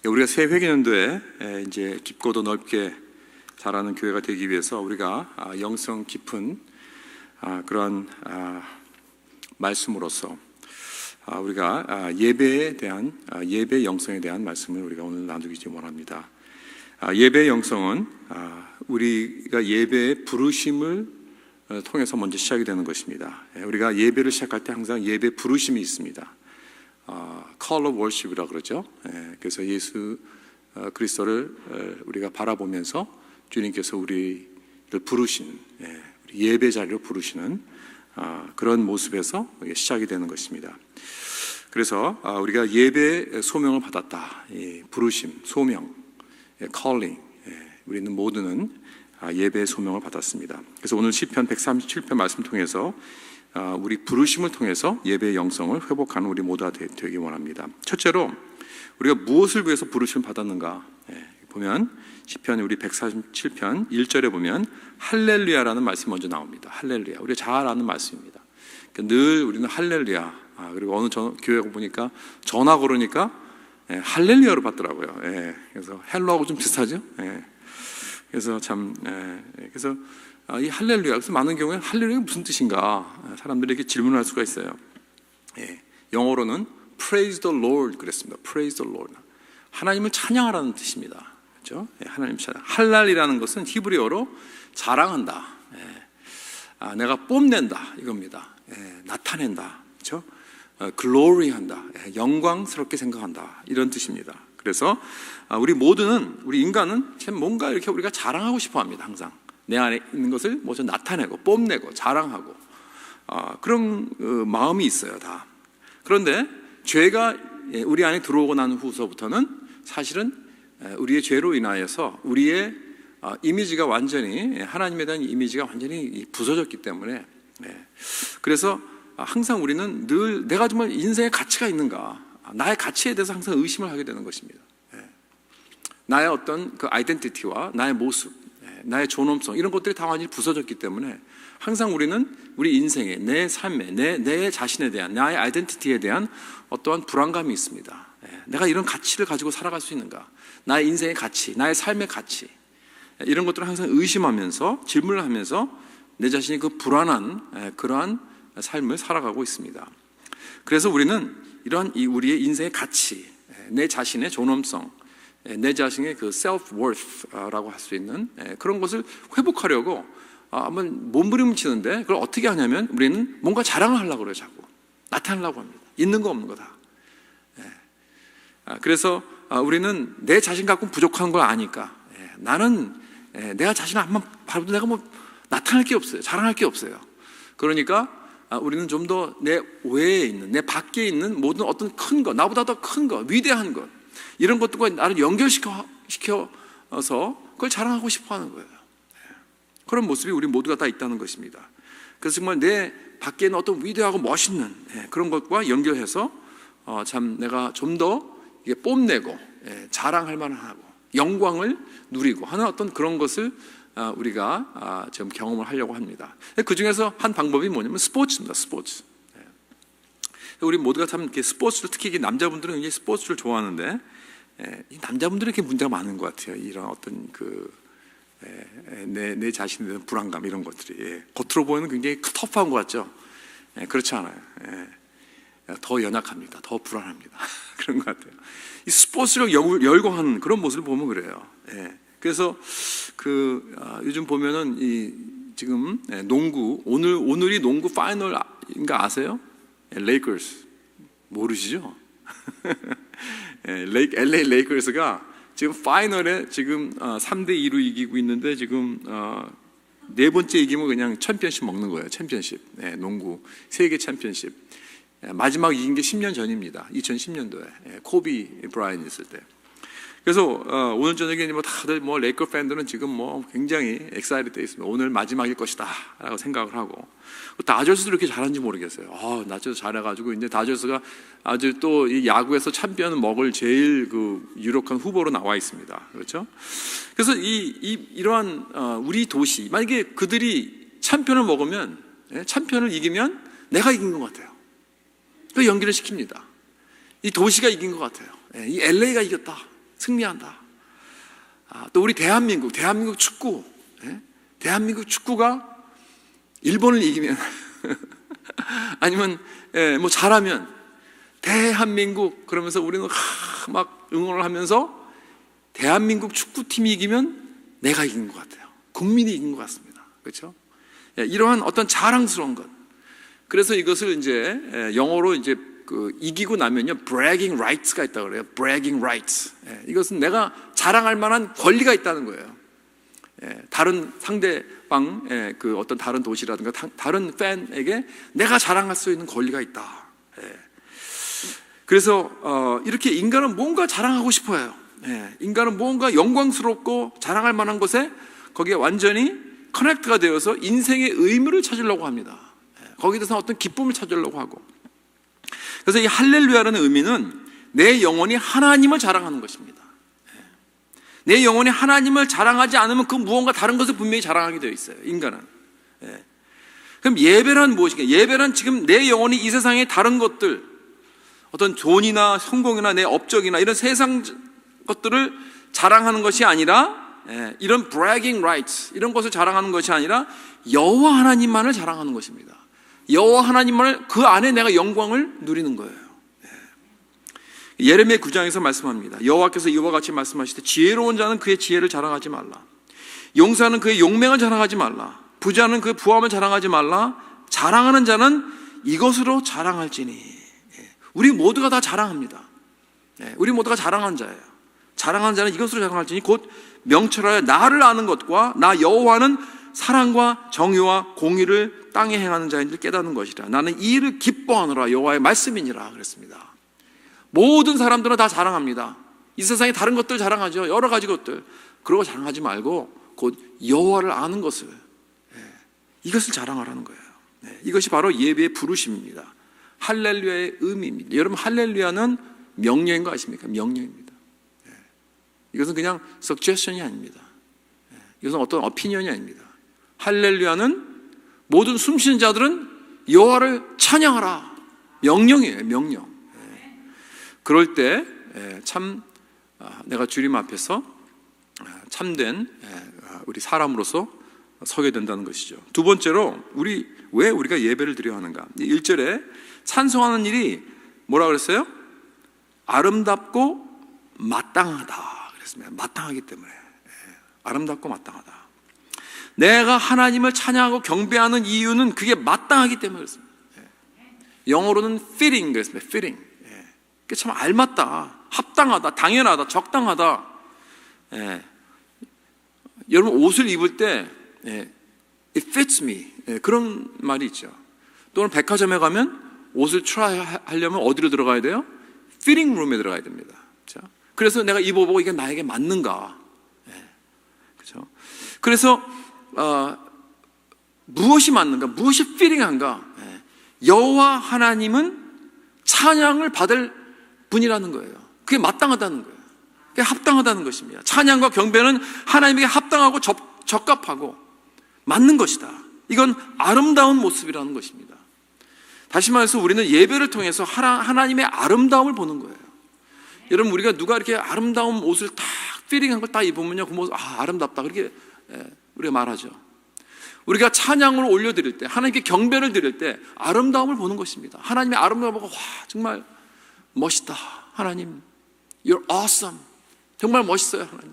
우리가 새 회계년도에 이제 깊고도 넓게 자라는 교회가 되기 위해서 우리가 영성 깊은 그런 말씀으로서 우리가 예배에 대한 예배 영성에 대한 말씀을 우리가 오늘 나누기 원합니다. 예배 영성은 우리가 예배의 부르심을 통해서 먼저 시작이 되는 것입니다. 우리가 예배를 시작할 때 항상 예배 부르심이 있습니다. Call of Worship이라고 그러죠. 그래서 예수 그리스도를 우리가 바라보면서 주님께서 우리를 부르신 예배 자리로 부르시는 그런 모습에서 시작이 되는 것입니다. 그래서 우리가 예배 소명을 받았다. 부르심, 소명, calling. 우리는 모두는 예배의 소명을 받았습니다. 그래서 오늘 시편 137편 말씀 통해서 우리 부르심을 통해서 예배의 영성을 회복하는 우리 모두가 되기 원합니다. 첫째로 우리가 무엇을 위해서 부르심을 받았는가 보면 시편 우리 147편 1절에 보면 할렐루야라는 말씀이 먼저 나옵니다. 할렐루야, 우리가 잘 아는 말씀입니다. 늘 우리는 할렐루야, 그리고 어느 교회 보니까 전화 걸으니까 할렐루야로 받더라고요. 그래서 헬로하고 좀 비슷하죠. 그래서 그래서 이 할렐루야, 그래서 많은 경우에 할렐루야가 무슨 뜻인가 사람들에게 질문할 수가 있어요. 영어로는 Praise the Lord 그랬습니다. Praise the Lord, 하나님을 찬양하라는 뜻입니다. 그렇죠? 하나님 찬양. 할랄이라는 것은 히브리어로 자랑한다, 내가 뽐낸다 이겁니다. 나타낸다, 그렇죠? 글로리한다, 영광스럽게 생각한다, 이런 뜻입니다. 그래서 우리 모두는, 우리 인간은 참 뭔가 이렇게 우리가 자랑하고 싶어합니다. 항상 내 안에 있는 것을 먼저 나타내고 뽐내고 자랑하고 그런 마음이 있어요, 다. 그런데 죄가 우리 안에 들어오고 난 후서부터는 사실은 우리의 죄로 인하여서 우리의 이미지가 완전히, 하나님에 대한 이미지가 완전히 부서졌기 때문에, 그래서 항상 우리는 늘 내가 정말 인생에 가치가 있는가, 나의 가치에 대해서 항상 의심을 하게 되는 것입니다. 나의 어떤 그 아이덴티티와 나의 모습, 나의 존엄성, 이런 것들이 다 완전히 부서졌기 때문에 항상 우리는 우리 인생에, 내 삶에, 내 자신에 대한, 나의 아이덴티티에 대한 어떠한 불안감이 있습니다. 내가 이런 가치를 가지고 살아갈 수 있는가, 나의 인생의 가치, 나의 삶의 가치, 이런 것들을 항상 의심하면서 질문을 하면서 내 자신이 그 불안한 그러한 삶을 살아가고 있습니다. 그래서 우리는 이러한 우리의 인생의 가치, 내 자신의 존엄성, 내 자신의 그 self-worth라고 할 수 있는 그런 것을 회복하려고 한번 몸부림치는데, 그걸 어떻게 하냐면 우리는 뭔가 자랑을 하려고 그래요. 자꾸 나타내려고 합니다. 있는 거 없는 거 다. 그래서 우리는 내 자신 갖고는 부족한 걸 아니까 나는 내가 자신을 한번 봐도 내가 뭐 나타낼 게 없어요. 자랑할 게 없어요. 그러니까 우리는 좀 더 내 외에 있는, 내 밖에 있는 모든 어떤 큰 것, 나보다 더 큰 것, 위대한 것, 이런 것들과 나를 연결시켜서 그걸 자랑하고 싶어 하는 거예요. 그런 모습이 우리 모두가 다 있다는 것입니다. 그래서 정말 내 밖에 있는 어떤 위대하고 멋있는 그런 것과 연결해서 참 내가 좀 더 뽐내고 자랑할 만하고 영광을 누리고 하는 어떤 그런 것을 우리가 지금 경험을 하려고 합니다. 그 중에서 한 방법이 뭐냐면 스포츠입니다. 스포츠. 우리 모두가 참 이렇게 스포츠를, 특히 남자분들은 굉장히 스포츠를 좋아하는데, 이 남자분들은 이렇게 문제가 많은 것 같아요. 이런 어떤 내 자신에 대한 불안감, 이런 것들이 겉으로 보이는 굉장히 터프한 것 같죠. 그렇지 않아요. 더 연약합니다. 더 불안합니다. 그런 것 같아요. 이 스포츠를 열광하는 그런 모습을 보면 그래요. 그래서 요즘 보면은 지금 농구, 오늘이 농구 파이널인가 아세요? 레이커스 모르시죠? LA 레이커스가 지금 파이널에 지금 3대2로 이기고 있는데, 지금 네 번째 이기면 그냥 챔피언십 먹는 거예요. 챔피언십, 농구 세계 챔피언십. 마지막 이긴 게 10년 전입니다. 2010년도에 코비 브라이언 있을 때. 그래서 오늘 저녁에 뭐 다들 레이커 팬들은 지금 굉장히 엑사이트 돼 있습니다. 오늘 마지막일 것이다라고 생각을 하고, 다저스도 이렇게 잘하는지 모르겠어요. 다저스 잘해가지고 이제 다저스가 아주 또 이 야구에서 챔피언을 먹을 제일 유력한 후보로 나와 있습니다. 그렇죠? 그래서 이러한 우리 도시, 만약에 그들이 챔피언을 먹으면, 챔피언을 이기면 내가 이긴 것 같아요. 그 연기를 시킵니다. 이 도시가 이긴 것 같아요. 이 LA가 이겼다. 승리한다. 또 우리 대한민국 축구, 대한민국 축구가 일본을 이기면 아니면 뭐 잘하면 대한민국 그러면서 우리는 막 응원을 하면서 대한민국 축구팀이 이기면 내가 이긴 것 같아요. 국민이 이긴 것 같습니다. 그렇죠? 이러한 어떤 자랑스러운 것. 그래서 이것을 이제 영어로 이제 이기고 나면요, bragging rights가 있다고 그래요. bragging rights. 이것은 내가 자랑할 만한 권리가 있다는 거예요. 다른 상대방 그 어떤 다른 도시라든가 다른 팬에게 내가 자랑할 수 있는 권리가 있다. 그래서 이렇게 인간은 뭔가 자랑하고 싶어요. 인간은 뭔가 영광스럽고 자랑할 만한 것에 거기에 완전히 커넥트가 되어서 인생의 의미를 찾으려고 합니다. 거기에 대해서 어떤 기쁨을 찾으려고 하고. 그래서 이 할렐루야라는 의미는 내 영혼이 하나님을 자랑하는 것입니다. 내 영혼이 하나님을 자랑하지 않으면 그 무언가 다른 것을 분명히 자랑하게 되어 있어요, 인간은. 그럼 예배란 무엇인가? 예배란 지금 내 영혼이 이 세상의 다른 것들, 어떤 돈이나 성공이나 내 업적이나 이런 세상 것들을 자랑하는 것이 아니라, 이런 bragging rights, 이런 것을 자랑하는 것이 아니라 여호와 하나님만을 자랑하는 것입니다. 여호와 하나님만을, 그 안에 내가 영광을 누리는 거예요. 예레미야 9장에서 말씀합니다. 여호와께서 이와 같이 말씀하시되 지혜로운 자는 그의 지혜를 자랑하지 말라. 용사는 그의 용맹을 자랑하지 말라. 부자는 그의 부함을 자랑하지 말라. 자랑하는 자는 이것으로 자랑할지니. 우리 모두가 다 자랑합니다. 우리 모두가 자랑하는 자예요. 자랑하는 자는 이것으로 자랑할지니 곧 명철하여 나를 아는 것과 나 여호와는 사랑과 정의와 공의를 땅에 행하는 자인 줄 깨닫는 것이라. 나는 이 일을 기뻐하노라. 여호와의 말씀이니라 그랬습니다. 모든 사람들은 다 자랑합니다. 이 세상에 다른 것들 자랑하죠. 여러 가지 것들. 그러고 자랑하지 말고 곧 여호와를 아는 것을, 이것을 자랑하라는 거예요. 이것이 바로 예배의 부르심입니다. 할렐루야의 의미입니다. 여러분, 할렐루야는 명령인 거 아십니까? 명령입니다. 이것은 그냥 suggestion이 아닙니다. 이것은 어떤 opinion이 아닙니다. 할렐루야는 모든 숨쉬는 자들은 여호와를 찬양하라. 명령이에요, 명령. 그럴 때 참 내가 주님 앞에서 참된 우리 사람으로서 서게 된다는 것이죠. 두 번째로 왜 우리가 예배를 드려야 하는가? 1절에 찬송하는 일이 뭐라 그랬어요? 아름답고 마땅하다 그랬습니다. 마땅하기 때문에. 아름답고 마땅하다. 내가 하나님을 찬양하고 경배하는 이유는 그게 마땅하기 때문에 그렇습니다. 영어로는 fitting 그랬습니다. fitting. 그게 참 알맞다, 합당하다, 당연하다, 적당하다. 여러분 옷을 입을 때 it fits me, 그런 말이 있죠. 또는 백화점에 가면 옷을 트라이 하려면 어디로 들어가야 돼요? fitting room에 들어가야 됩니다. 그렇죠? 그래서 내가 입어보고 이게 나에게 맞는가? 그렇죠? 그래서 무엇이 맞는가? 무엇이 fitting한가? 여호와 하나님은 찬양을 받을 분이라는 거예요. 그게 마땅하다는 거예요. 그게 합당하다는 것입니다. 찬양과 경배는 하나님에게 합당하고 적합하고 맞는 것이다. 이건 아름다운 모습이라는 것입니다. 다시 말해서 우리는 예배를 통해서 하나님의 아름다움을 보는 거예요. 여러분, 우리가 누가 이렇게 아름다운 옷을 딱 피링한 걸 딱 입으면요, 그 모습 아름답다 그렇게 우리가 말하죠. 우리가 찬양을 올려드릴 때, 하나님께 경배를 드릴 때 아름다움을 보는 것입니다. 하나님의 아름다움을 보고 와, 정말 멋있다. 하나님, You're awesome. 정말 멋있어요, 하나님.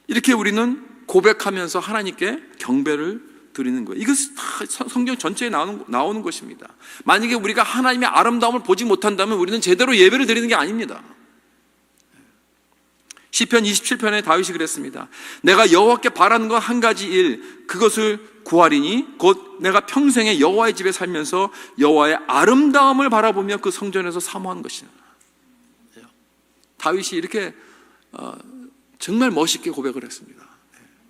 이렇게 우리는 고백하면서 하나님께 경배를 드리는 거예요. 이것이 다 성경 전체에 나오는 것입니다. 만약에 우리가 하나님의 아름다움을 보지 못한다면 우리는 제대로 예배를 드리는 게 아닙니다. 시편 27편에 다윗이 그랬습니다. 내가 여호와께 바라는 것 한 가지 일, 그것을 구하리니 곧 내가 평생에 여호와의 집에 살면서 여호와의 아름다움을 바라보며 그 성전에서 사모하는 것이라. 다윗이 이렇게 정말 멋있게 고백을 했습니다.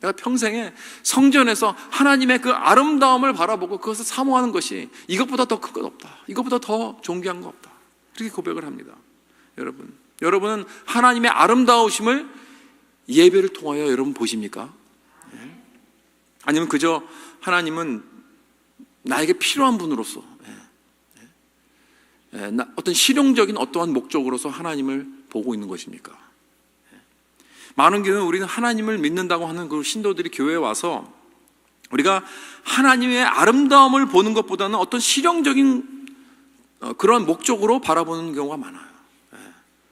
내가 평생에 성전에서 하나님의 그 아름다움을 바라보고 그것을 사모하는 것이 이것보다 더 큰 것 없다. 이것보다 더 존귀한 것 없다. 이렇게 고백을 합니다. 여러분은 하나님의 아름다우심을 예배를 통하여 여러분 보십니까? 아니면 그저 하나님은 나에게 필요한 분으로서 어떤 실용적인 어떠한 목적으로서 하나님을 보고 있는 것입니까? 많은 경우는 우리는 하나님을 믿는다고 하는 그 신도들이 교회에 와서 우리가 하나님의 아름다움을 보는 것보다는 어떤 실용적인 그런 목적으로 바라보는 경우가 많아요.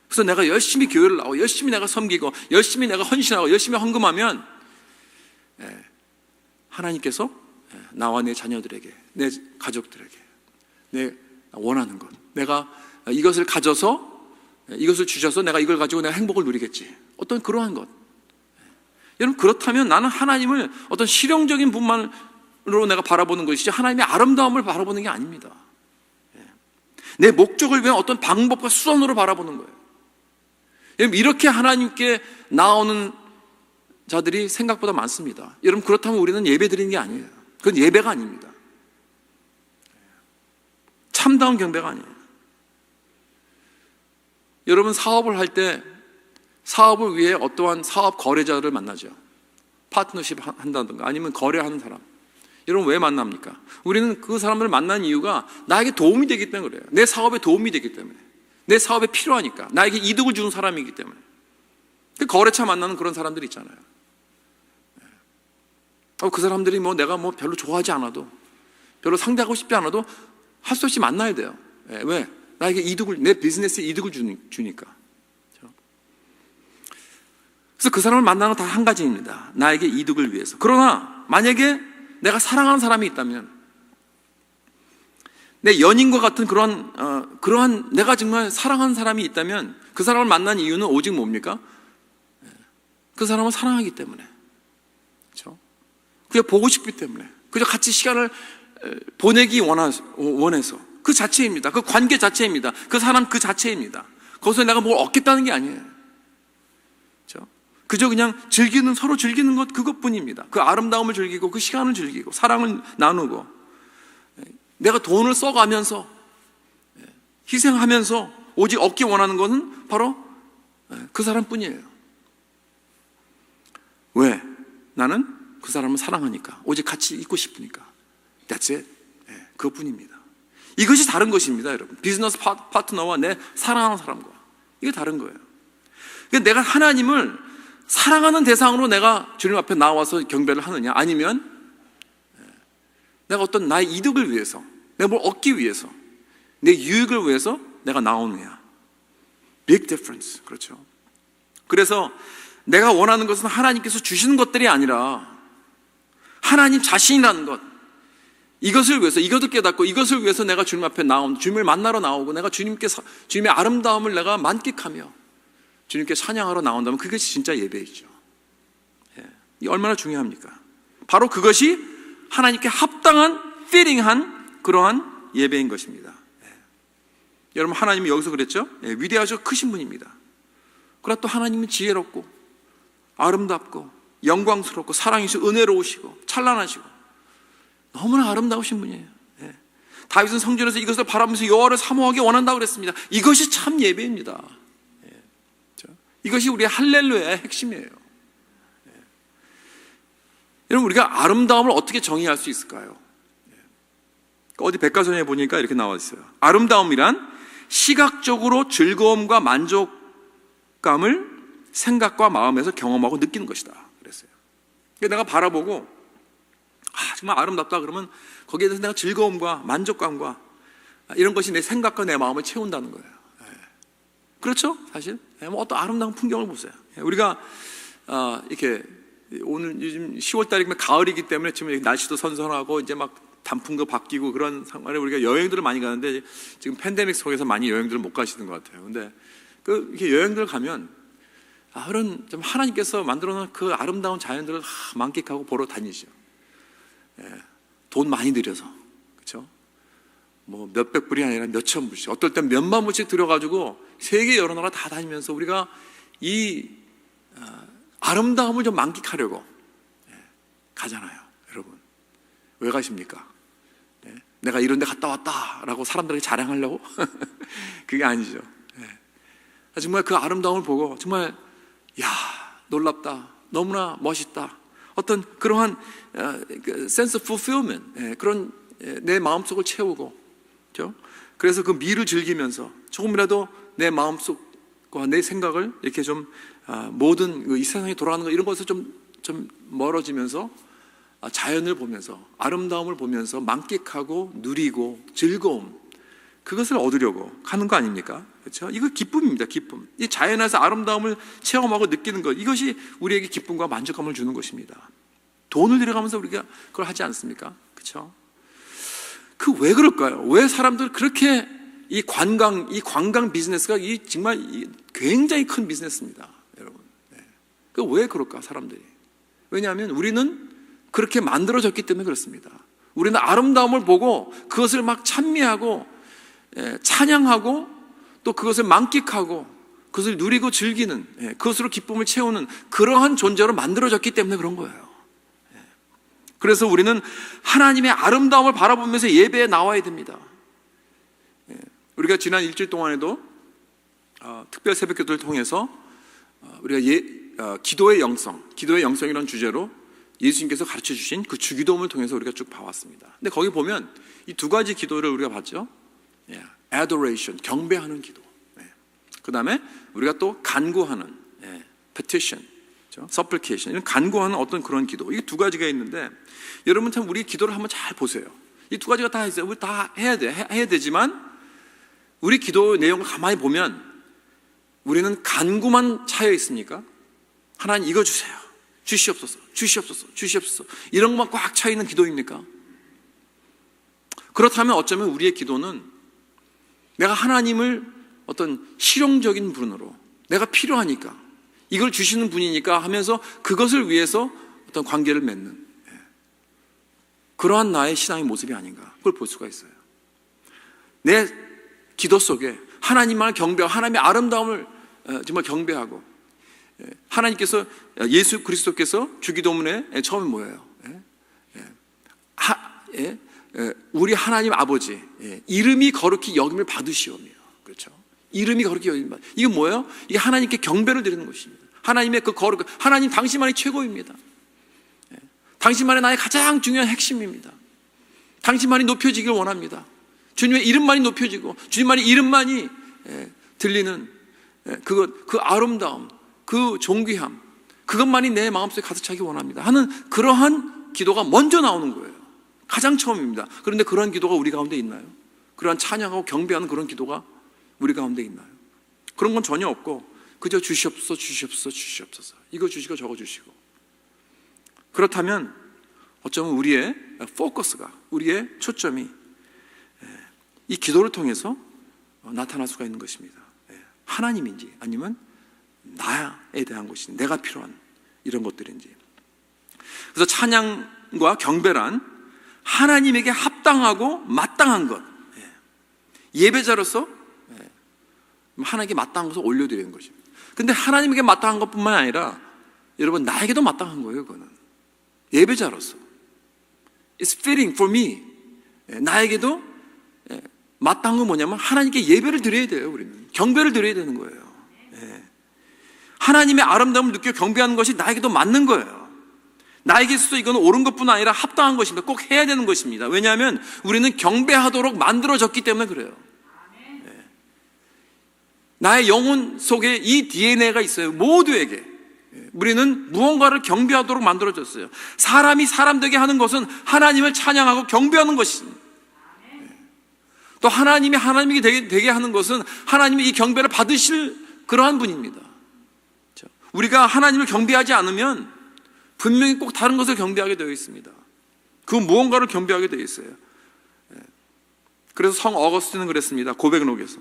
그래서 내가 열심히 교회를 나오고 열심히 내가 섬기고 열심히 내가 헌신하고 열심히 헌금하면 하나님께서 나와 내 자녀들에게, 내 가족들에게 내 원하는 것, 내가 이것을 가져서, 이것을 주셔서 내가 이걸 가지고 내가 행복을 누리겠지, 어떤 그러한 것. 여러분, 그렇다면 나는 하나님을 어떤 실용적인 분만으로 내가 바라보는 것이지 하나님의 아름다움을 바라보는 게 아닙니다. 내 목적을 위한 어떤 방법과 수단으로 바라보는 거예요. 여러분, 이렇게 하나님께 나오는 자들이 생각보다 많습니다. 여러분, 그렇다면 우리는 예배 드리는 게 아니에요. 그건 예배가 아닙니다. 참다운 경배가 아니에요. 여러분, 사업을 할 때 사업을 위해 어떠한 사업 거래자를 만나죠. 파트너십 한다든가 아니면 거래하는 사람. 여러분, 왜 만납니까? 우리는 그 사람들을 만난 이유가 나에게 도움이 되기 때문에 그래요. 내 사업에 도움이 되기 때문에, 내 사업에 필요하니까, 나에게 이득을 주는 사람이기 때문에. 그 거래처 만나는 그런 사람들이 있잖아요. 그 사람들이 내가 별로 좋아하지 않아도, 별로 상대하고 싶지 않아도 할 수 없이 만나야 돼요. 왜? 나에게 이득을, 내 비즈니스에 이득을 주니까. 그래서 그 사람을 만나는 건 다 한 가지입니다. 나에게 이득을 위해서. 그러나 만약에 내가 사랑하는 사람이 있다면, 내 연인과 같은 그러한 내가 정말 사랑하는 사람이 있다면 그 사람을 만난 이유는 오직 뭡니까? 그 사람을 사랑하기 때문에, 그렇죠? 그냥 보고 싶기 때문에, 그저 같이 시간을 보내기 원해서, 그 자체입니다. 그 관계 자체입니다. 그 사람 그 자체입니다. 거기서 내가 뭘 얻겠다는 게 아니에요. 그렇죠? 그저 그냥 서로 즐기는 것, 그것뿐입니다. 그 아름다움을 즐기고 그 시간을 즐기고 사랑을 나누고, 내가 돈을 써가면서 희생하면서 오직 얻기 원하는 것은 바로 그 사람뿐이에요. 왜? 나는 그 사람을 사랑하니까, 오직 같이 있고 싶으니까. That's it. 그것뿐입니다. 이것이 다른 것입니다, 여러분. 비즈니스 파트너와 내 사랑하는 사람과 이게 다른 거예요. 그러니까 내가 하나님을 사랑하는 대상으로 내가 주님 앞에 나와서 경배를 하느냐, 아니면 내가 어떤 나의 이득을 위해서, 내가 뭘 얻기 위해서, 내 유익을 위해서 내가 나오느냐. Big difference. 그렇죠. 그래서 내가 원하는 것은 하나님께서 주시는 것들이 아니라 하나님 자신이라는 것, 이것을 위해서, 이것을 깨닫고 이것을 위해서 내가 주님 앞에 주님을 만나러 나오고, 내가 주님의 아름다움을 내가 만끽하며 주님께 찬양하러 나온다면 그것이 진짜 예배이죠. 이게 얼마나 중요합니까? 바로 그것이 하나님께 합당한, 피팅한 그러한 예배인 것입니다. 여러분, 하나님이 여기서 그랬죠? 위대하시고 크신 분입니다. 그러나 또 하나님은 지혜롭고 아름답고 영광스럽고 사랑이시고 은혜로우시고 찬란하시고 너무나 아름다우신 분이에요. 다윗은 성전에서 이것을 바라보면서 여호와를 사모하기 원한다고 그랬습니다. 이것이 참 예배입니다. 이것이 우리의 할렐루야의 핵심이에요. 여러분, 우리가 아름다움을 어떻게 정의할 수 있을까요? 어디 백과사전에 보니까 이렇게 나와 있어요. 아름다움이란 시각적으로 즐거움과 만족감을 생각과 마음에서 경험하고 느끼는 것이다 그랬어요. 그러니까 내가 바라보고 정말 아름답다 그러면 거기에 대해서 내가 즐거움과 만족감과 이런 것이 내 생각과 내 마음을 채운다는 거예요. 그렇죠? 사실 어떤 아름다운 풍경을 보세요. 우리가 이렇게 오늘 요즘 10월 달이면 가을이기 때문에 지금 날씨도 선선하고 이제 막 단풍도 바뀌고 그런 상황에 우리가 여행들을 많이 가는데, 지금 팬데믹 속에서 많이 여행들을 못 가시는 것 같아요. 근데 이렇게 여행들 가면 그런 좀 하나님께서 만들어놓은 그 아름다운 자연들을 만끽하고 보러 다니죠. 돈 많이 들여서, 그렇죠? 몇백 불이 아니라 몇천 불씩, 어떨 땐 몇만 불씩 들여가지고 세계 여러 나라 다 다니면서 우리가 이 아름다움을 좀 만끽하려고 가잖아요. 여러분, 왜 가십니까? 내가 이런 데 갔다 왔다라고 사람들에게 자랑하려고? 그게 아니죠. 정말 그 아름다움을 보고 정말 놀랍다, 너무나 멋있다, 어떤 그러한 sense of fulfillment, 그런 내 마음속을 채우고, 그렇죠? 그래서 그 미를 즐기면서 조금이라도 내 마음속 내 생각을 이렇게 좀 모든 이 세상에 돌아가는 것 이런 것에서 좀 멀어지면서 자연을 보면서 아름다움을 보면서 만끽하고 누리고 즐거움 그것을 얻으려고 하는 거 아닙니까? 그렇죠? 이거 기쁨입니다. 기쁨. 이 자연에서 아름다움을 체험하고 느끼는 것 이것이 우리에게 기쁨과 만족감을 주는 것입니다. 돈을 들여가면서 우리가 그걸 하지 않습니까? 그렇죠? 그 왜 그럴까요? 왜 사람들 그렇게 이 관광 비즈니스가 정말 굉장히 큰 비즈니스입니다, 여러분. 그 왜 그럴까 사람들이? 왜냐하면 우리는 그렇게 만들어졌기 때문에 그렇습니다. 우리는 아름다움을 보고 그것을 막 찬미하고 찬양하고 또 그것을 만끽하고 그것을 누리고 즐기는 그것으로 기쁨을 채우는 그러한 존재로 만들어졌기 때문에 그런 거예요. 그래서 우리는 하나님의 아름다움을 바라보면서 예배에 나와야 됩니다. 우리가 지난 일주일 동안에도 특별 새벽 기도를 통해서 우리가 기도의 영성이라는 주제로 예수님께서 가르쳐 주신 그 주기도문을 통해서 우리가 쭉 봐왔습니다. 근데 거기 보면 이 두 가지 기도를 우리가 봤죠. adoration, 경배하는 기도. 그 다음에 우리가 또 간구하는 petition, supplication, 이런 간구하는 어떤 그런 기도. 이게 두 가지가 있는데 여러분 참 우리 기도를 한번 잘 보세요. 이 두 가지가 다 있어요. 우리 다 해야 되지만 우리 기도 내용을 가만히 보면 우리는 간구만 차여 있습니까? 하나님 이거 주세요. 주시옵소서, 주시옵소서, 주시옵소서. 이런 것만 꽉 차 있는 기도입니까? 그렇다면 어쩌면 우리의 기도는 내가 하나님을 어떤 실용적인 분으로 내가 필요하니까 이걸 주시는 분이니까 하면서 그것을 위해서 어떤 관계를 맺는 그러한 나의 신앙의 모습이 아닌가 그걸 볼 수가 있어요. 내 기도 속에 하나님만을 경배하고 하나님의 아름다움을 정말 경배하고 하나님께서 예수 그리스도께서 주기도문에 처음에 뭐예요? 우리 하나님 아버지 이름이 거룩히 여김을 받으시오며 그렇죠? 이름이 거룩히 여김을 받. 이게 뭐예요? 이게 하나님께 경배를 드리는 것입니다. 하나님의 그 거룩, 하나님 당신만이 최고입니다. 당신만이 나의 가장 중요한 핵심입니다. 당신만이 높여지길 원합니다. 주님의 이름만이 높여지고 주님만의 이름만이 들리는 그 아름다움, 그 존귀함, 그것만이 내 마음속에 가득 차기 원합니다 하는 그러한 기도가 먼저 나오는 거예요. 가장 처음입니다. 그런데 그러한 기도가 우리 가운데 있나요? 그러한 찬양하고 경배하는 그런 기도가 우리 가운데 있나요? 그런 건 전혀 없고 그저 주시옵소서, 주시옵소서, 주시옵소서. 이거 주시고 저거 주시고. 그렇다면 어쩌면 우리의 포커스가, 우리의 초점이 이 기도를 통해서 나타날 수가 있는 것입니다. 하나님인지 아니면 나에 대한 것인지, 내가 필요한 이런 것들인지. 그래서 찬양과 경배란 하나님에게 합당하고 마땅한 것, 예배자로서 하나님께 마땅한 것을 올려드리는 것입니다. 근데 하나님에게 마땅한 것뿐만 아니라 여러분 나에게도 마땅한 거예요. 그거는 예배자로서 It's fitting for me. 나에게도 마땅한 건 뭐냐면 하나님께 예배를 드려야 돼요. 우리는 경배를 드려야 되는 거예요. 하나님의 아름다움을 느껴 경배하는 것이 나에게도 맞는 거예요. 나에게 있어서 이건 옳은 것뿐 아니라 합당한 것입니다. 꼭 해야 되는 것입니다. 왜냐하면 우리는 경배하도록 만들어졌기 때문에 그래요. 나의 영혼 속에 이 DNA가 있어요. 모두에게. 우리는 무언가를 경배하도록 만들어졌어요. 사람이 사람 되게 하는 것은 하나님을 찬양하고 경배하는 것입니다. 또 하나님이 하나님이 되게 하는 것은 하나님이 이 경배를 받으실 그러한 분입니다. 우리가 하나님을 경배하지 않으면 분명히 꼭 다른 것을 경배하게 되어 있습니다. 그 무언가를 경배하게 되어 있어요. 그래서 성 어거스틴은 그랬습니다. 고백록에서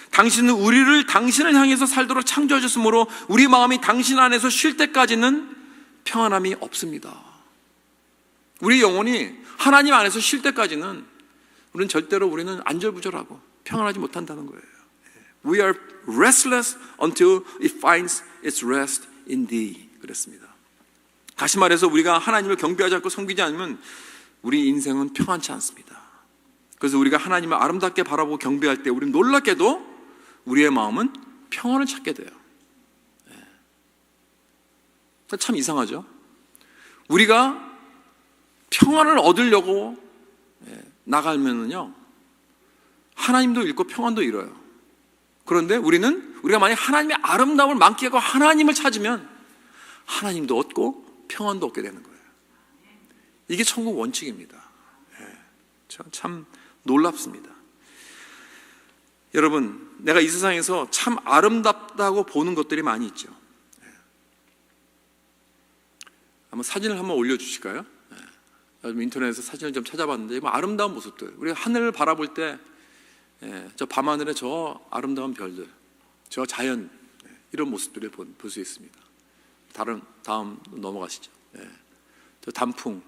당신은 우리를 당신을 향해서 살도록 창조하셨으므로 우리 마음이 당신 안에서 쉴 때까지는 평안함이 없습니다. 우리 영혼이 하나님 안에서 쉴 때까지는 우리는 안절부절하고 평안하지 못한다는 거예요. We are restless until it finds its rest in thee. 그랬습니다. 다시 말해서 우리가 하나님을 경배하지 않고 섬기지 않으면 우리 인생은 평안치 않습니다. 그래서 우리가 하나님을 아름답게 바라보고 경배할 때 우리는 놀랍게도 우리의 마음은 평안을 찾게 돼요. 참 이상하죠? 우리가 평안을 얻으려고 나가면은요, 하나님도 잃고 평안도 잃어요. 그런데 우리가 만약 하나님의 아름다움을 만끽하고 하나님을 찾으면 하나님도 얻고 평안도 얻게 되는 거예요. 이게 천국 원칙입니다. 참 놀랍습니다. 여러분, 내가 이 세상에서 참 아름답다고 보는 것들이 많이 있죠. 한번 사진을 한번 올려주실까요? 인터넷에서 사진을 좀 찾아봤는데 아름다운 모습들, 우리가 하늘을 바라볼 때 저 밤하늘의 저 아름다운 별들, 저 자연, 이런 모습들을 볼 수 있습니다. 다음 넘어가시죠. 저 단풍,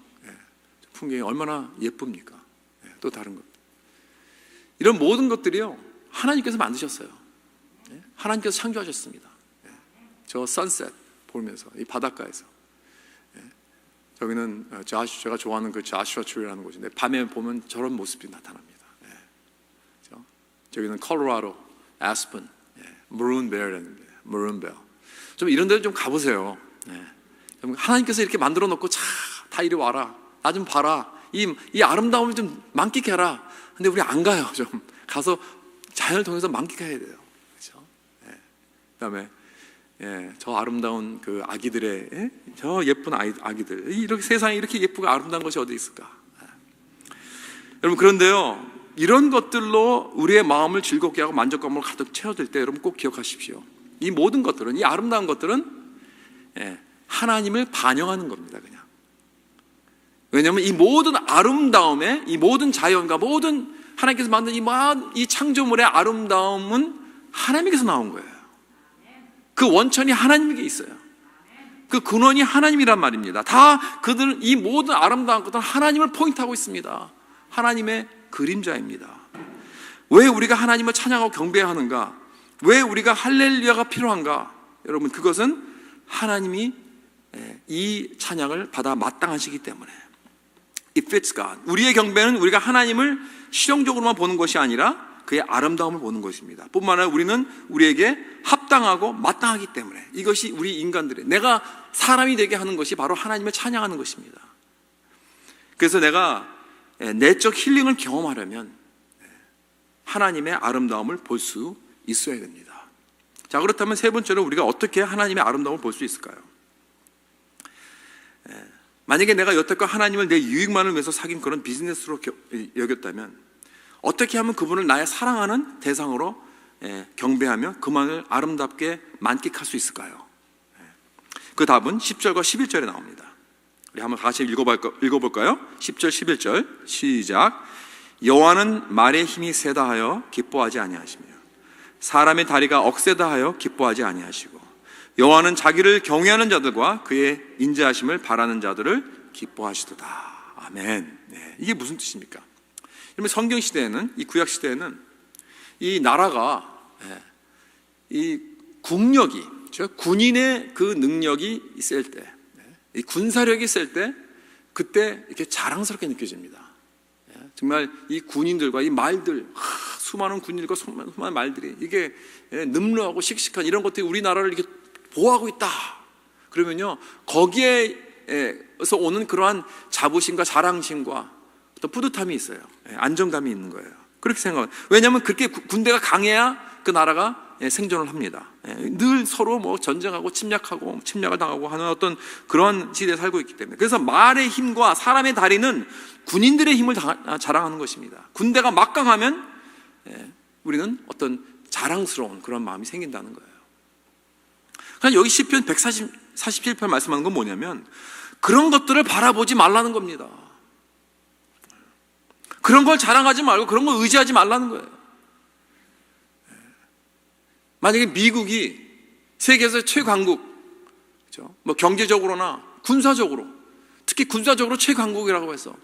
풍경이 얼마나 예쁩니까? 또 다른 것, 이런 모든 것들이요 하나님께서 만드셨어요. 하나님께서 창조하셨습니다. 저 선셋 보면서 이 바닷가에서, 저기는 제가 좋아하는 그 자슈아 트리라는 곳인데 밤에 보면 저런 모습이 나타납니다. 저기는 콜로라도 아스픈, 머룬벨, 좀 이런 데를 좀 가보세요. 하나님께서 이렇게 만들어 놓고 다 이리 와라, 나 좀 봐라, 이 아름다움을 좀 만끽해라. 근데 우리 안 가요. 좀 가서 자연을 통해서 만끽해야 돼요. 그렇죠? 그다음에 저 아름다운 그 아기들의, 저 예쁜 아기들, 이렇게 세상에 이렇게 예쁘고 아름다운 것이 어디 있을까? 여러분, 그런데요, 이런 것들로 우리의 마음을 즐겁게 하고 만족감으로 가득 채워질 때 여러분 꼭 기억하십시오. 이 모든 것들은, 이 아름다운 것들은 하나님을 반영하는 겁니다. 그냥. 왜냐하면 이 모든 아름다움에, 이 모든 자연과 모든 하나님께서 만든 이 창조물의 아름다움은 하나님께서 나온 거예요. 그 원천이 하나님에게 있어요. 그 근원이 하나님이란 말입니다. 이 모든 아름다운 것들은 하나님을 포인트하고 있습니다. 하나님의 그림자입니다. 왜 우리가 하나님을 찬양하고 경배하는가? 왜 우리가 할렐루야가 필요한가? 여러분, 그것은 하나님이 이 찬양을 받아 마땅하시기 때문에. It fits God. 우리의 경배는 우리가 하나님을 실용적으로만 보는 것이 아니라 그의 아름다움을 보는 것입니다. 뿐만 아니라 우리는 우리에게 합당하고 마땅하기 때문에, 이것이 우리 인간들의, 내가 사람이 되게 하는 것이 바로 하나님을 찬양하는 것입니다. 그래서 내가 내적 힐링을 경험하려면 하나님의 아름다움을 볼 수 있어야 됩니다. 자, 그렇다면 세 번째로 우리가 어떻게 하나님의 아름다움을 볼 수 있을까요? 만약에 내가 여태껏 하나님을 내 유익만을 위해서 사귄 그런 비즈니스로 여겼다면 어떻게 하면 그분을 나의 사랑하는 대상으로 경배하며 그만을 아름답게 만끽할 수 있을까요? 그 답은 10절과 11절에 나옵니다. 우리 한번 같이 읽어볼까요? 10절 11절 시작. 여호와는 말의 힘이 세다 하여 기뻐하지 아니하시며 사람의 다리가 억세다 하여 기뻐하지 아니하시고 여호와는 자기를 경외하는 자들과 그의 인자하심을 바라는 자들을 기뻐하시도다. 아멘. 이게 무슨 뜻입니까? 그러면 성경 시대에는, 이 구약 시대에는 이 나라가, 이 국력이, 군인의 그 능력이 있을 때, 이 군사력이 있을 때, 그때 이렇게 자랑스럽게 느껴집니다. 정말 이 군인들과 이 말들, 수많은 군인들과 수많은 말들이 이게 늠름하고 씩씩한 이런 것들이 우리나라를 이렇게 보호하고 있다. 그러면요, 거기에서 오는 그러한 자부심과 자랑심과 어떤 뿌듯함이 있어요. 안정감이 있는 거예요. 그렇게 생각합니다. 왜냐하면 그렇게 군대가 강해야 그 나라가 생존을 합니다. 늘 서로 뭐 전쟁하고 침략을 당하고 하는 어떤 그런 시대에 살고 있기 때문에. 그래서 말의 힘과 사람의 다리는 군인들의 힘을 자랑하는 것입니다. 군대가 막강하면 우리는 어떤 자랑스러운 그런 마음이 생긴다는 거예요. 그러니까 여기 시편 147편 말씀하는 건 뭐냐면 그런 것들을 바라보지 말라는 겁니다. 그런 걸 자랑하지 말고 그런 걸 의지하지 말라는 거예요. 만약에 미국이 세계에서 최강국, 그렇죠? 뭐 경제적으로나 군사적으로, 특히 군사적으로 최강국이라고 해서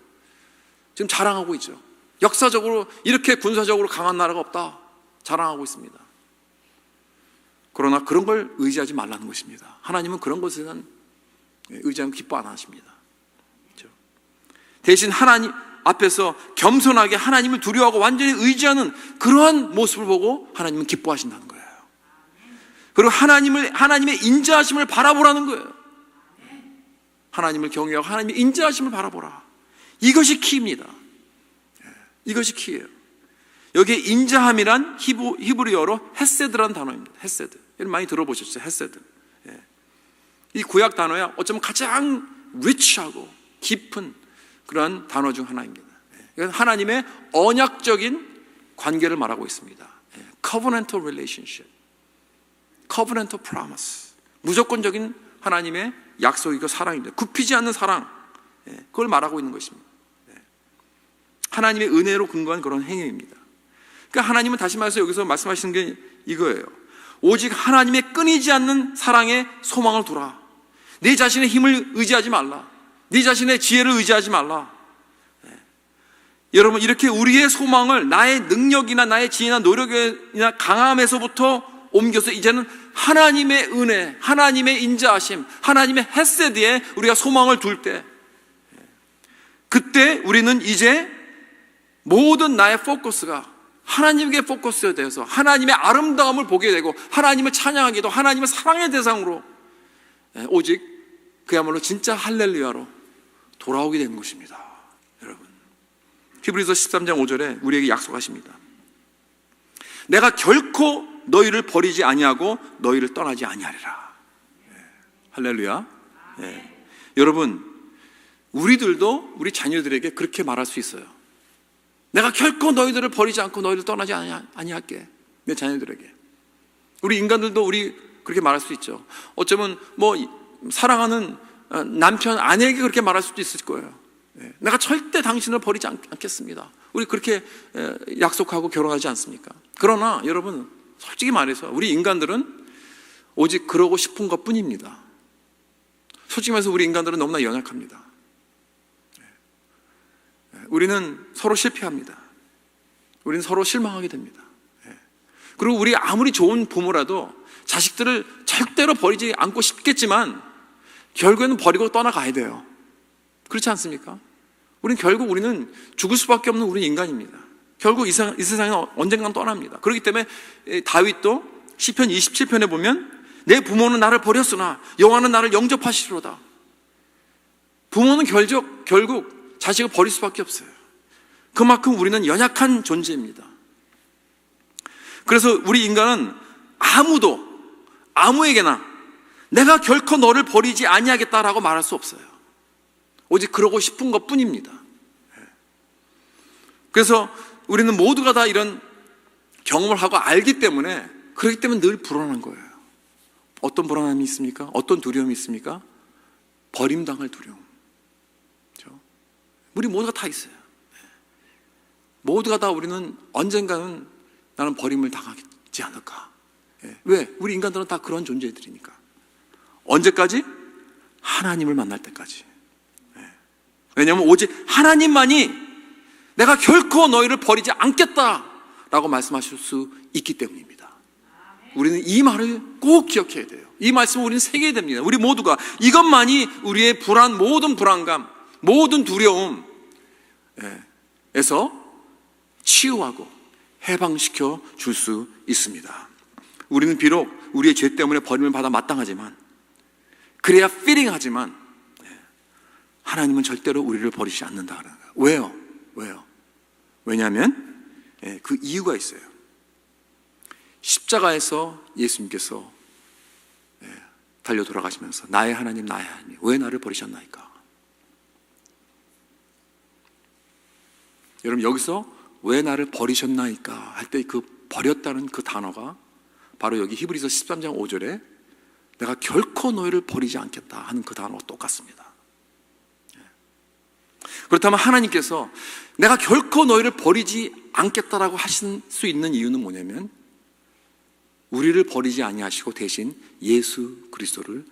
지금 자랑하고 있죠. 역사적으로 이렇게 군사적으로 강한 나라가 없다 자랑하고 있습니다. 그러나 그런 걸 의지하지 말라는 것입니다. 하나님은 그런 것에는 의지하면 기뻐 안 하십니다. 그렇죠? 대신 하나님 앞에서 겸손하게 하나님을 두려워하고 완전히 의지하는 그러한 모습을 보고 하나님은 기뻐하신다는 거예요. 그리고 하나님의 인자하심을 바라보라는 거예요. 하나님을 경외하고 하나님의 인자하심을 바라보라. 이것이 키입니다. 이것이 키예요. 여기에 인자함이란 히브리어로 헤세드라는 단어입니다. 헤세드. 이런 많이 들어보셨죠? 헤세드. 예. 이 구약 단어야 어쩌면 가장 리치하고 깊은 그런 단어 중 하나입니다. 이건 하나님의 언약적인 관계를 말하고 있습니다. Covenantal relationship, Covenantal promise. 무조건적인 하나님의 약속이고 사랑입니다. 굽히지 않는 사랑, 그걸 말하고 있는 것입니다. 하나님의 은혜로 근거한 그런 행위입니다. 그러니까 하나님은 다시 말해서 여기서 말씀하시는 게 이거예요. 오직 하나님의 끊이지 않는 사랑에 소망을 두라. 네 자신의 힘을 의지하지 말라. 네 자신의 지혜를 의지하지 말라. 여러분, 이렇게 우리의 소망을 나의 능력이나 나의 지혜나 노력이나 강함에서부터 옮겨서 이제는 하나님의 은혜, 하나님의 인자하심, 하나님의 헤세드에 우리가 소망을 둘 때, 그때 우리는 이제 모든 나의 포커스가 하나님께 포커스가 되어서 하나님의 아름다움을 보게 되고 하나님을 찬양하기도 하나님의 사랑의 대상으로 오직 그야말로 진짜 할렐루야로 돌아오게 되는 것입니다. 여러분, 히브리서 13장 5절에 우리에게 약속하십니다. 내가 결코 너희를 버리지 아니하고 너희를 떠나지 아니하리라. 할렐루야. 여러분, 우리들도 우리 자녀들에게 그렇게 말할 수 있어요. 내가 결코 너희들을 버리지 않고 너희를 떠나지 아니할게. 내 자녀들에게. 우리 인간들도 우리 그렇게 말할 수 있죠. 어쩌면 사랑하는 남편, 아내에게 그렇게 말할 수도 있을 거예요. 내가 절대 당신을 버리지 않겠습니다. 우리 그렇게 약속하고 결혼하지 않습니까? 그러나 여러분, 솔직히 말해서 우리 인간들은 오직 그러고 싶은 것 뿐입니다. 솔직히 말해서 우리 인간들은 너무나 연약합니다. 우리는 서로 실패합니다. 우리는 서로 실망하게 됩니다. 그리고 우리 아무리 좋은 부모라도 자식들을 절대로 버리지 않고 싶겠지만 결국에는 버리고 떠나가야 돼요. 그렇지 않습니까? 결국 우리는 죽을 수밖에 없는 우리 인간입니다. 결국 이 세상에 언젠간 떠납니다. 그렇기 때문에 다윗도 시편 27편에 보면 내 부모는 나를 버렸으나 여호와는 나를 영접하시리로다. 부모는 결국 자식을 버릴 수밖에 없어요. 그만큼 우리는 연약한 존재입니다. 그래서 우리 인간은 아무에게나 내가 결코 너를 버리지 아니하겠다라고 말할 수 없어요. 오직 그러고 싶은 것 뿐입니다. 그래서 우리는 모두가 다 이런 경험을 하고 알기 때문에, 그렇기 때문에 늘 불안한 거예요. 어떤 불안함이 있습니까? 어떤 두려움이 있습니까? 버림당할 두려움. 우리 모두가 다 있어요. 모두가 다 우리는 언젠가는 나는 버림을 당하지 않을까. 왜? 우리 인간들은 다 그런 존재들이니까. 언제까지? 하나님을 만날 때까지. 왜냐하면 오직 하나님만이 내가 결코 너희를 버리지 않겠다라고 말씀하실 수 있기 때문입니다. 우리는 이 말을 꼭 기억해야 돼요. 이 말씀을 우리는 새겨야 됩니다. 우리 모두가 이것만이 우리의 모든 불안감, 모든 두려움에서 치유하고 해방시켜 줄 수 있습니다. 우리는 비록 우리의 죄 때문에 버림을 받아 마땅하지만, 그래야 피링하지만 하나님은 절대로 우리를 버리지 않는다. 왜요? 왜냐하면 그 이유가 있어요. 십자가에서 예수님께서 달려 돌아가시면서 나의 하나님 왜 나를 버리셨나이까? 여러분, 여기서 왜 나를 버리셨나이까 할 때 그 버렸다는 그 단어가 바로 여기 히브리서 13장 5절에 내가 결코 너희를 버리지 않겠다 하는 그 단어와 똑같습니다. 그렇다면 하나님께서 내가 결코 너희를 버리지 않겠다라고 하실 수 있는 이유는 뭐냐면, 우리를 버리지 아니하시고 대신 예수 그리스도를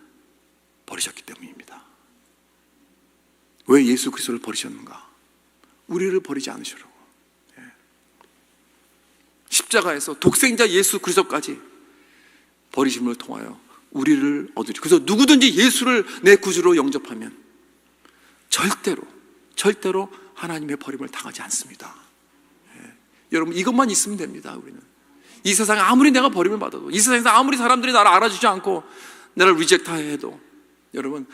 버리셨기 때문입니다. 왜 예수 그리스도를 버리셨는가? 우리를 버리지 않으시려고. 십자가에서 독생자 예수 그리스도까지 버리심을 통하여 우리를 얻으리고, 그래서 누구든지 예수를 내 구주로 영접하면 절대로 하나님의 버림을 당하지 않습니다. 여러분, 이것만 있으면 됩니다. 우리는 이 세상에 아무리 내가 버림을 받아도, 이 세상에서 아무리 사람들이 나를 알아주지 않고 나를 리젝트 해도, 여러분,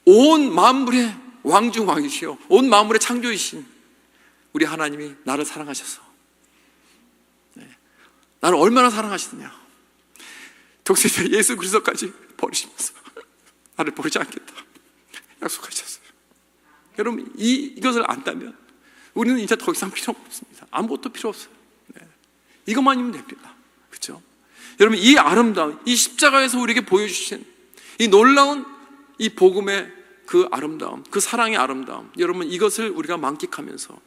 온 만물의 왕중왕이시여 온 만물의 창조이신 우리 하나님이 나를 사랑하셔서 나를 얼마나 사랑하시느냐. 독생자 예수 그리스도까지 버리시면서 나를 버리지 않겠다 약속하셨어요. 여러분 이것을 안다면 우리는 이제 더 이상 필요 없습니다. 아무것도 필요 없어요. 네. 이것만이면 됩니다. 그렇죠? 여러분 이 아름다운 이 십자가에서 우리에게 보여주신 이 놀라운 이 복음의 그 아름다움, 그 사랑의 아름다움, 여러분 이것을 우리가 만끽하면서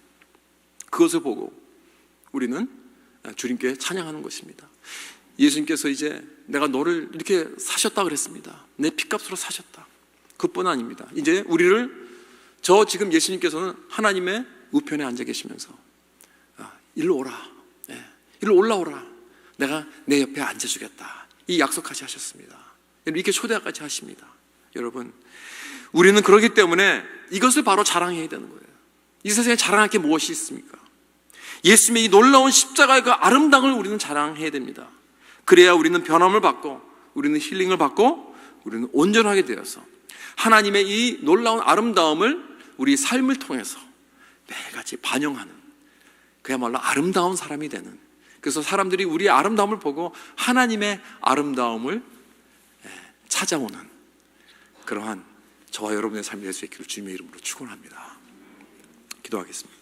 그것을 보고 우리는 주님께 찬양하는 것입니다. 예수님께서 이제 내가 너를 이렇게 사셨다 그랬습니다. 내 피값으로 사셨다. 그뿐 아닙니다. 이제 우리를 지금 예수님께서는 하나님의 우편에 앉아 계시면서 일로 오라, 일로 올라오라, 내가 내 옆에 앉아주겠다, 이 약속까지 하셨습니다. 이렇게 초대까지 하십니다. 여러분 우리는 그렇기 때문에 이것을 바로 자랑해야 되는 거예요. 이 세상에 자랑할 게 무엇이 있습니까? 예수님의 이 놀라운 십자가의 그 아름다움을 우리는 자랑해야 됩니다. 그래야 우리는 변함을 받고 우리는 힐링을 받고 우리는 온전하게 되어서 하나님의 이 놀라운 아름다움을 우리 삶을 통해서 매일같이 반영하는 그야말로 아름다운 사람이 되는, 그래서 사람들이 우리의 아름다움을 보고 하나님의 아름다움을 찾아오는 그러한 저와 여러분의 삶이 될 수 있기를 주님의 이름으로 축원합니다. 기도하겠습니다.